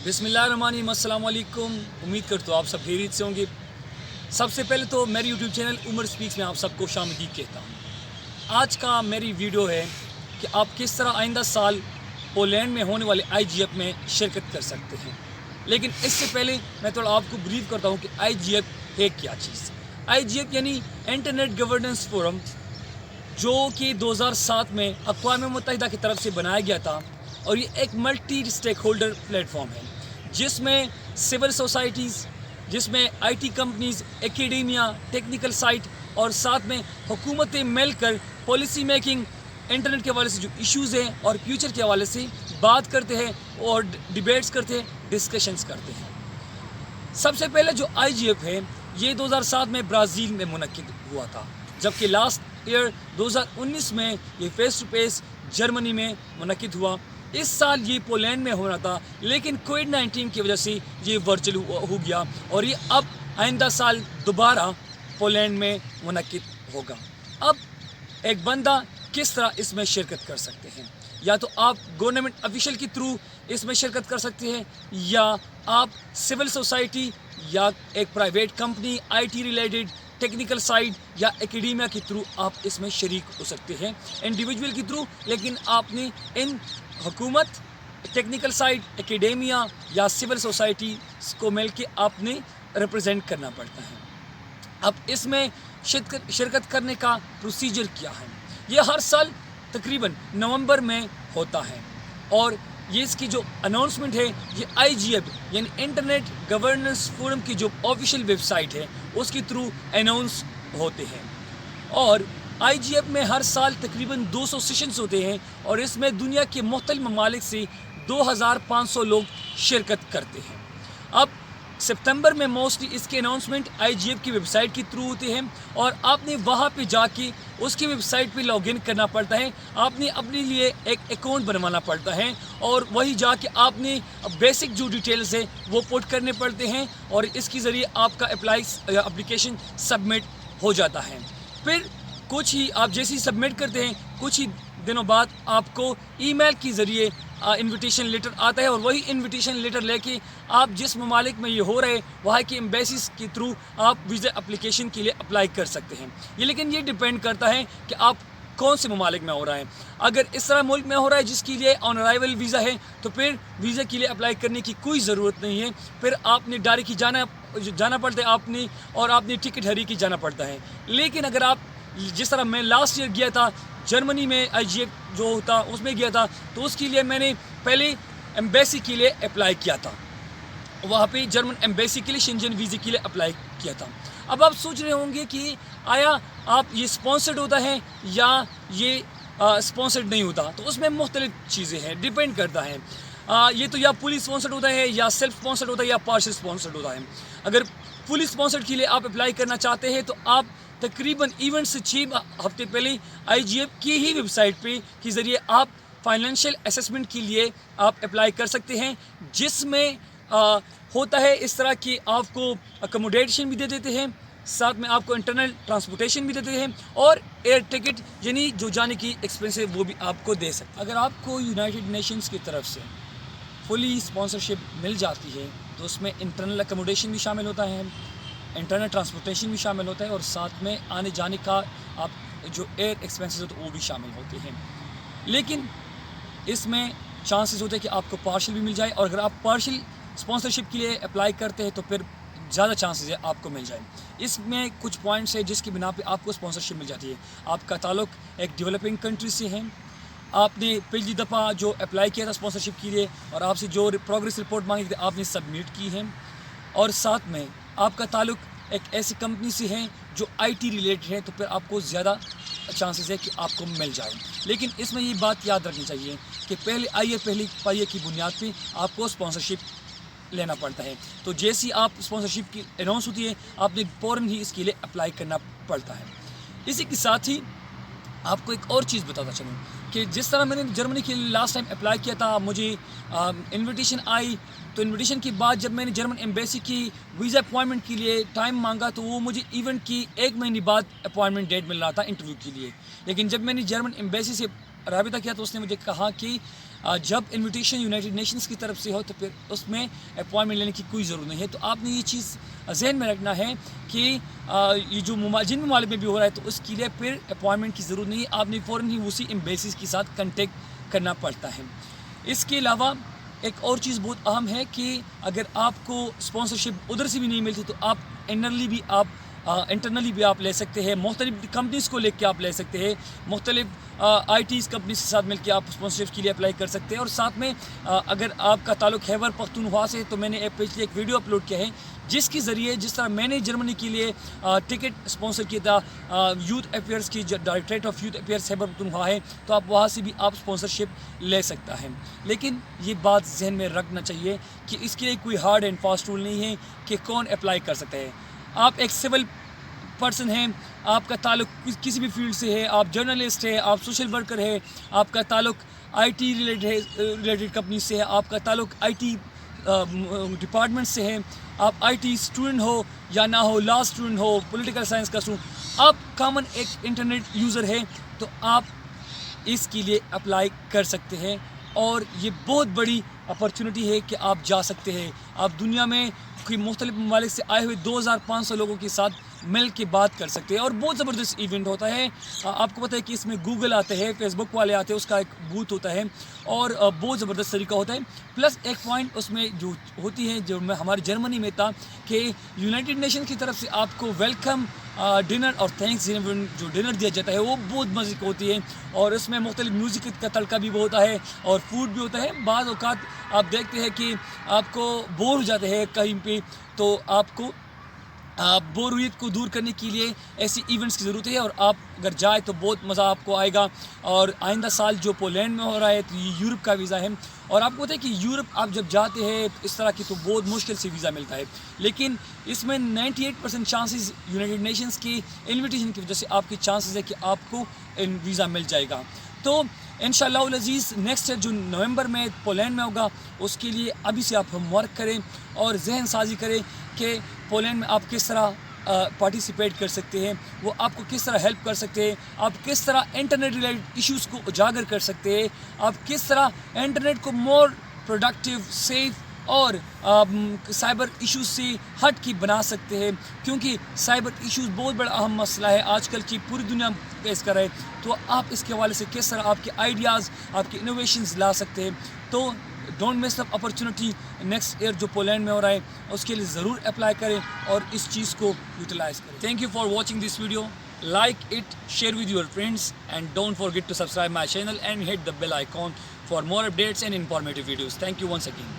बिस्मिल्लाहिर्रहमानिर्रहीम, अस्सलाम वालेकुम। उम्मीद करता हूँ आप सब खैरियत से होंगे। सबसे पहले तो मेरे यूट्यूब चैनल उमर स्पीक्स में आप सबको खुशामदीद कहता हूँ। आज का मेरी वीडियो है कि आप किस तरह आइंदा साल पोलैंड में होने वाले IGF में शिरकत कर सकते हैं। लेकिन इससे पहले मैं थोड़ा आपको ब्रीफ करता हूँ कि IGF है क्या चीज़। IGF यानी इंटरनेट गवर्नेंस फोरम, जो कि 2007 में अक़वाम मुत्तहिदा की तरफ से बनाया गया था, और ये एक मल्टी स्टेक होल्डर प्लेटफॉर्म है जिसमें सिविल सोसाइटीज़, जिसमें IT companies, academia, technical site और साथ में हुकूमतें मिलकर पॉलिसी मेकिंग, इंटरनेट के हवाले से जो इश्यूज़ हैं और फ्यूचर के हवाले से बात करते हैं और डिबेट्स करते हैं, डिस्कशंस करते हैं। सबसे पहले जो IGF है ये 2007 में ब्राज़ील में मुनक्किद हुआ था, जबकि लास्ट ईयर 2019 में ये फेस टू फेस जर्मनी में मुनक्किद हुआ। इस साल ये पोलैंड में होना था, लेकिन कोविड-19 की वजह से ये वर्चुअल हो गया और ये अब आइंदा साल दोबारा पोलैंड में मुनक्किद होगा। अब एक बंदा किस तरह इसमें शिरकत कर सकते हैं? या तो आप गवर्नमेंट ऑफिशियल के थ्रू इसमें शिरकत कर सकते हैं, या आप सिविल सोसाइटी या एक private company, IT related, technical side या एकेडेमिया के थ्रू आप इसमें शरीक हो सकते हैं, इंडिविजुअल के थ्रू। लेकिन आपने इन हुकूमत, टेक्निकल साइड, एकेडेमिया या सिविल सोसाइटी को मिल के आपने रिप्रेजेंट करना पड़ता है। अब इसमें शिरकत करने का प्रोसीजर क्या है? ये हर साल तकरीबन नवंबर में होता है और ये इसकी जो अनाउंसमेंट है ये IGF यानी इंटरनेट गवर्नेंस फोरम की जो ऑफिशियल वेबसाइट है उसके थ्रू अनाउंस होते हैं। और IGF में हर साल तकरीबन 200 सेशंस होते हैं और इसमें दुनिया के मुख्तलिफ ममालिक से 2500 लोग शिरकत करते हैं। अब सितंबर में मोस्टली इसके अनाउंसमेंट IGF की वेबसाइट के थ्रू होते हैं और आपने वहाँ पे जाके उसकी वेबसाइट पे लॉगिन करना पड़ता है। आपने अपने लिए एक अकाउंट बनवाना पड़ता है और वही जाके आपने बेसिक जो डिटेल्स है वो पुट करने पड़ते हैं और इसके ज़रिए आपका एप्लीकेशन सबमिट हो जाता है। फिर कुछ ही आप जैसे ही सबमिट करते हैं, कुछ ही दिनों बाद आपको ईमेल के ज़रिए इनविटेशन लेटर आता है और वही इनविटेशन लेटर लेके आप जिस ममालिक में ये हो रहे वहाँ की एम्बेसीज के थ्रू आप वीज़ा एप्लीकेशन के लिए अप्लाई कर सकते हैं। लेकिन ये डिपेंड करता है कि आप कौन से ममालिक में हो रहा है। अगर इस तरह मुल्क में हो रहा है जिसके लिए ऑन अराइवल वीज़ा है तो फिर वीज़ा के लिए अप्लाई करने की कोई ज़रूरत नहीं है। फिर आपने डायरेक्ट ही जाना पड़ता है आपने, और आपने टिकट हरी की जाना पड़ता है। लेकिन अगर आप जिस तरह मैं लास्ट ईयर गया था जर्मनी में, IGF जो होता उसमें गया था, तो उसके लिए मैंने पहले एम्बेसी के लिए अप्लाई किया था, वहाँ पे जर्मन एम्बेसी के लिए शेंजन वीज़े के लिए अप्लाई किया था। अब आप सोच रहे होंगे कि आया आप ये स्पॉन्सर्ड होता है या ये स्पॉन्सर्ड नहीं होता, तो उसमें मुख्तलिफ चीज़ें हैं, डिपेंड करता है। ये तो या पुलिस स्पॉन्सर्ड होता है या सेल्फ स्पॉन्सर्ड होता है या पार्शल स्पॉन्सर्ड होता है। अगर पुलिस स्पॉन्सर्ड के लिए आप अप्लाई करना चाहते हैं तो आप तकरीबन इवेंट से 6 हफ्ते पहले IGF की ही वेबसाइट पे के ज़रिए आप फाइनेंशियल असेसमेंट के लिए आप अप्लाई कर सकते हैं, जिसमें होता है इस तरह कि आपको अकोमोडेशन भी दे देते हैं, साथ में आपको इंटरनल ट्रांसपोर्टेशन भी देते हैं और एयर टिकट यानी जो जाने की एक्सपेंस है वो भी आपको दे सकते हैं। अगर आपको यूनाइटेड नेशंस की तरफ से फुली स्पॉन्सरशिप मिल जाती है तो उसमें इंटरनल अकोमोडेशन भी शामिल होता है, इंटरनल ट्रांसपोर्टेशन भी शामिल होता है और साथ में आने जाने का आप जो एयर एक्सपेंसेस होते हैं वो भी शामिल होते हैं। लेकिन इसमें चांसेस होते हैं कि आपको पार्शल भी मिल जाए, और अगर आप पार्शल स्पॉन्सरशिप के लिए अप्लाई करते हैं तो फिर ज़्यादा चांसेस है आपको मिल जाए। इसमें कुछ पॉइंट्स है जिसकी बिना पे आपको स्पॉन्सरशिप मिल जाती है। आपका ताल्लुक एक डेवलपिंग कंट्री से है, आपने पहली दफ़ा जो अप्लाई किया था स्पॉन्सरशिप के लिए और आपसे जो प्रोग्रेस रिपोर्ट मांगी थी आपने सबमिट की है, और साथ में आपका ताल्लुक एक ऐसी कंपनी से है जो IT रिलेटेड है, तो फिर आपको ज़्यादा चांसेस है कि आपको मिल जाए। लेकिन इसमें ये बात याद रखनी चाहिए कि पहली पाइये की बुनियाद पे आपको स्पॉन्सरशिप लेना पड़ता है। तो जैसी आप स्पॉन्सरशिप की अनाउंस होती है आपने फ़ौरन ही इसके लिए अप्लाई करना पड़ता है। इसी के साथ ही आपको एक और चीज़ बताता चलूँ कि जिस तरह मैंने जर्मनी के लिए लास्ट टाइम अप्लाई किया था, मुझे इनविटेशन आई, तो इनविटेशन के बाद जब मैंने जर्मन एम्बेसी की वीज़ा अपॉइंटमेंट के लिए टाइम मांगा तो वो मुझे इवेंट की 1 महीने बाद अपॉइंटमेंट डेट मिल रहा था इंटरव्यू के लिए। लेकिन जब मैंने जर्मन एम्बेसी से राबिता किया तो उसने मुझे कहा कि جب انویٹیشن یونائٹڈ نیشنز کی طرف سے ہو تو پھر اس میں اپوائنٹمنٹ لینے کی کوئی ضرورت نہیں ہے. تو آپ نے یہ چیز ذہن میں رکھنا ہے کہ یہ جو جن ممالک میں بھی ہو رہا ہے تو اس کے لیے پھر اپوائنٹمنٹ کی ضرورت نہیں ہے, آپ نے فوراً ہی اسی ایمبیسیز کے ساتھ کنٹیکٹ کرنا پڑتا ہے. اس کے علاوہ ایک اور چیز بہت اہم ہے کہ اگر آپ کو اسپانسرشپ ادھر سے بھی نہیں ملتی تو آپ انٹرنلی بھی آپ لے سکتے ہیں, مختلف کمپنیز کو لے کے آپ لے سکتے ہیں, مختلف آئی ٹیز کمپنیز کے ساتھ مل کے آپ اسپانسرشپ کے لیے اپلائی کر سکتے ہیں. اور ساتھ میں اگر آپ کا تعلق خیبر پختونخوا سے تو میں نے پچھلے ایک ویڈیو اپلوڈ کیا ہے جس کے ذریعے جس طرح میں نے جرمنی کے لیے ٹکٹ اسپانسر کیا تھا یوتھ افیئرس کی directorate of youth affairs Khyber Pakhtunkhwa ہے, تو آپ وہاں سے بھی آپ اسپانسرشپ لے سکتا ہے. لیکن یہ بات ذہن میں رکھنا چاہیے کہ اس کے لیے کوئی ہارڈ اینڈ فاسٹ رول نہیں ہے کہ کون اپلائی کر سکتا ہے. آپ ایک سول پرسن ہیں, آپ کا تعلق کسی بھی فیلڈ سے ہے, آپ جرنلسٹ ہے, آپ سوشل ورکر ہے, آپ کا تعلق آئی ٹی ریلیٹڈ کمپنی سے ہے, آپ کا تعلق آئی ٹی ڈپارٹمنٹ سے ہے, آپ آئی ٹی اسٹوڈنٹ ہو یا نہ ہو, لا اسٹوڈنٹ ہو, پولیٹیکل سائنس کا اسٹوڈنٹ, آپ کامن ایک انٹرنیٹ یوزر ہے تو آپ اس کے لیے اپلائی کر سکتے ہیں. اور یہ بہت بڑی اپرچونٹی ہے کہ آپ جا سکتے ہیں, آپ دنیا میں کوئی مختلف ممالک سے آئے ہوئے 2500 لوگوں کے ساتھ مل کے بات کر سکتے ہیں. اور بہت زبردست ایونٹ ہوتا ہے. آپ کو پتہ ہے کہ اس میں گوگل آتے ہیں, فیس بک والے آتے ہیں, اس کا ایک بوتھ ہوتا ہے اور بہت زبردست طریقہ ہوتا ہے. پلس ایک پوائنٹ اس میں جو ہوتی ہے جو میں ہمارے جرمنی میں تھا کہ یونائٹڈ نیشن کی طرف سے آپ کو ویلکم ڈنر اور تھینکس جو ڈنر دیا جاتا ہے وہ بہت مزے کی ہوتی ہے, اور اس میں مختلف میوزک کا تڑکا بھی ہوتا ہے اور فوڈ بھی ہوتا ہے. بعض اوقات آپ دیکھتے ہیں کہ آپ کو بور ہو جاتے ہیں کہیں پہ, تو آپ کو بوریت کو دور کرنے کے لیے ایسی ایونٹس کی ضرورت ہے, اور آپ اگر جائے تو بہت مزہ آپ کو آئے گا. اور آئندہ سال جو پولینڈ میں ہو رہا ہے تو یہ یورپ کا ویزا ہے, اور آپ کو پتہ ہے کہ یورپ آپ جب جاتے ہیں اس طرح کی تو بہت مشکل سے ویزا ملتا ہے, لیکن اس میں 98% چانسز یونائٹڈ نیشنز کی انویٹیشن کی وجہ سے آپ کی چانسز ہے کہ آپ کو ویزا مل جائے گا. تو انشاءاللہ العزیز نیکسٹ جو نومبر میں پولینڈ میں ہوگا اس کے لیے ابھی سے آپ ہوم ورک کریں اور ذہن سازی کریں کہ پولینڈ میں آپ کس طرح پارٹیسپیٹ کر سکتے ہیں, وہ آپ کو کس طرح ہیلپ کر سکتے ہیں, آپ کس طرح انٹرنیٹ ریلیٹڈ ایشوز کو اجاگر کر سکتے ہیں, آپ کس طرح انٹرنیٹ کو مور پروڈکٹیو, سیف اور سائبر ایشوز سے ہٹ کے بنا سکتے ہیں, کیونکہ سائبر ایشوز بہت بڑا اہم مسئلہ ہے آج کل کی پوری دنیا فیس کر رہے ہیں. تو آپ اس کے حوالے سے کس طرح آپ کے آئیڈیاز, آپ کے انوویشنز لا سکتے ہیں. تو don't miss up opportunity, next year جو پولینڈ میں ہو رہا ہے اس کے لیے ضرور اپلائی کریں اور اس چیز کو یوٹیلائز کریں. Thank you for watching this video. Like it, share with your friends, and don't forget to subscribe my channel and hit the bell icon for more updates and informative videos. Thank you once again.